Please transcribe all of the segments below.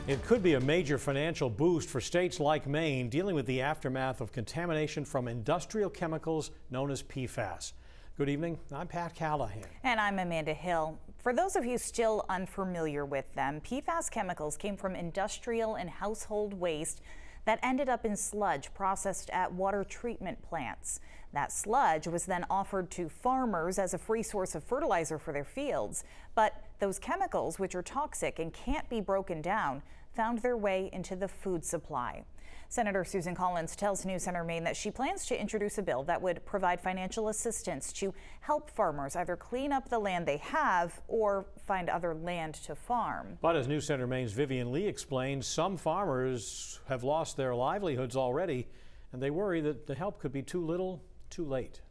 It could be a major financial boost for states like Maine dealing with the aftermath of contamination from industrial chemicals known as PFAS. Good evening, I'm Pat Callahan. And I'm Amanda Hill. For those of you still unfamiliar with them, PFAS chemicals came from industrial and household waste that ended up in sludge processed at water treatment plants. That sludge was then offered to farmers as a free source of fertilizer for their fields. But those chemicals, which are toxic and can't be broken down, found their way into the food supply. Senator Susan Collins tells News Center Maine that she plans to introduce a bill that would provide financial assistance to help farmers either clean up the land they have or find other land to farm. But as News Center Maine's Vivian Lee explains, some farmers have lost their livelihoods already, and they worry that the help could be too little, too late.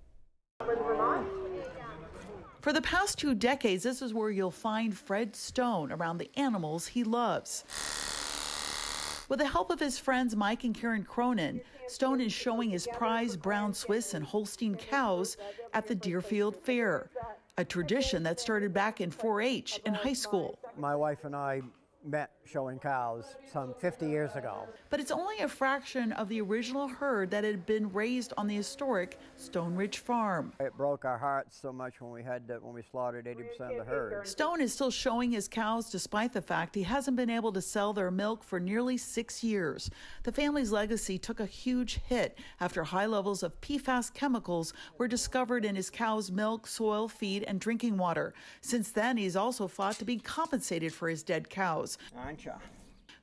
For the past 2 decades, this is where you'll find Fred Stone around the animals he loves. With the help of his friends Mike and Karen Cronin, Stone is showing his prize brown Swiss and Holstein cows at the Deerfield Fair, a tradition that started back in 4-H in high school. My wife and I met showing cows some 50 years ago. But it's only a fraction of the original herd that had been raised on the historic Stone Ridge farm. It broke our hearts so much when we slaughtered 80% of the herd. Stone is still showing his cows despite the fact he hasn't been able to sell their milk for nearly 6 years. The family's legacy took a huge hit after high levels of PFAS chemicals were discovered in his cows' milk, soil, feed, and drinking water. Since then, he's also fought to be compensated for his dead cows.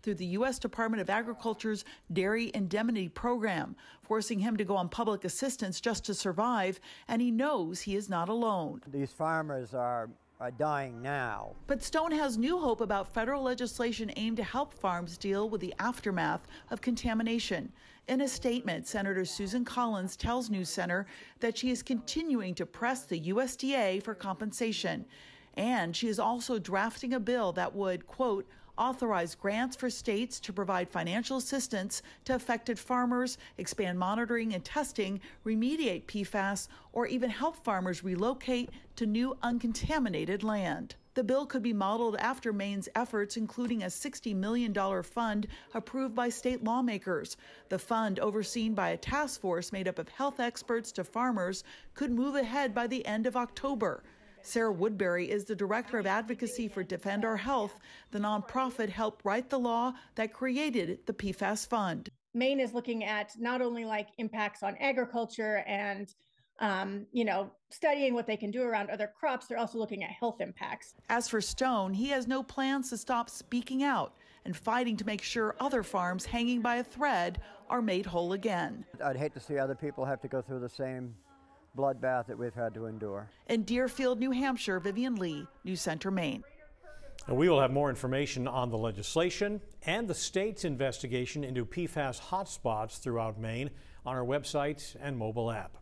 Through the U.S. Department of Agriculture's Dairy Indemnity Program, forcing him to go on public assistance just to survive, and he knows he is not alone. These farmers are dying now. But Stone has new hope about federal legislation aimed to help farms deal with the aftermath of contamination. In a statement, Senator Susan Collins tells News Center that she is continuing to press the USDA for compensation. And she is also drafting a bill that would, quote, authorize grants for states to provide financial assistance to affected farmers, expand monitoring and testing, remediate PFAS, or even help farmers relocate to new uncontaminated land. The bill could be modeled after Maine's efforts, including a $60 million fund approved by state lawmakers. The fund, overseen by a task force made up of health experts to farmers, could move ahead by the end of October. Sarah Woodbury is the Director of Advocacy for Defend Our Health. The nonprofit helped write the law that created the PFAS Fund. Maine is looking at not only impacts on agriculture and studying what they can do around other crops, they're also looking at health impacts. As for Stone, he has no plans to stop speaking out and fighting to make sure other farms hanging by a thread are made whole again. I'd hate to see other people have to go through the same bloodbath that we've had to endure. In Deerfield, New Hampshire, Vivian Lee, News Center, Maine. And we will have more information on the legislation and the state's investigation into PFAS hotspots throughout Maine on our website and mobile app.